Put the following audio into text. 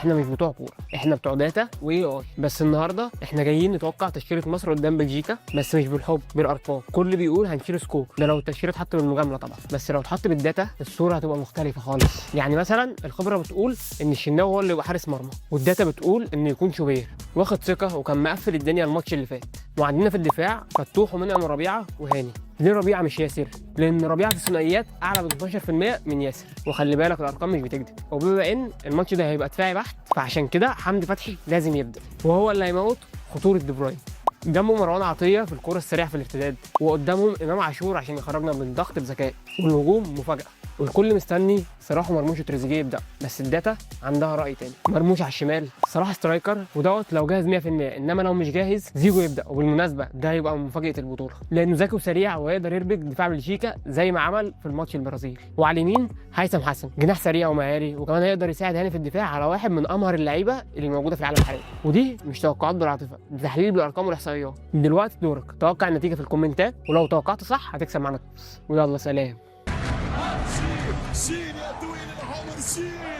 احنا مش بتوع كوره، احنا بتوع داتا واي اي. بس النهارده احنا جايين نتوقع تشكيله مصر قدام بلجيكا، بس مش بالحب، بالارقام. كل بيقول هنشيل سكور، ده لو التشكيله اتحط بالمجامله طبعا، بس لو اتحط بالداتا الصوره هتبقى مختلفه خالص. يعني مثلا الخبره بتقول ان الشناوي هو اللي يبقى حارس مرمى، والداتا بتقول ان يكون شوبير واخد ثقه وكان مقفل الدنيا الماتش اللي فات. وعندنا في الدفاع فتوح ومنعم ربيعه وهاني. ليه ربيعه مش ياسر؟ لان ربيعه في الثنائيات اعلى ب 12% من ياسر، وخلي بالك الارقام مش بتكذب. وبما ان الماتش ده هيبقى دفاعي بحت، فعشان كده حمدي فتحي لازم يبدا، وهو اللي هيموت خطوره دي بروين. جنبه مروان عطيه في الكوره السريعه في الارتداد، وقدامهم امام عاشور عشان يخرجنا من الضغط بذكاء. والهجوم مفاجاه، والكل مستني صلاح ومرموش وتريزيجيه يبدا، بس الداتا عندها راي تاني. مرموش على الشمال، صلاح سترايكر ودوت لو جاهز 100%، انما لو مش جاهز زيجو يبدا. وبالمناسبه ده هيبقى مفاجاه البطوله، لانه ذكي وسريع ويقدر يربك دفاع بلجيكا زي ما عمل في الماتش البرازيل. وعلى اليمين هيثم حسن، جناح سريع ومهاري، وكمان هيقدر يساعد هاني في الدفاع على واحد من امهر اللعيبه اللي موجوده في العالم الحالي. ودي مش توقعات بالعاطفه، دي تحليل بالارقام والاحصائيات. دلوقتي دورك توقع النتيجه في الكومنتات، ولو توقعت صح هتكسب معانا فلوس. ويلا سلام. شيل يا طويل العمر شيل.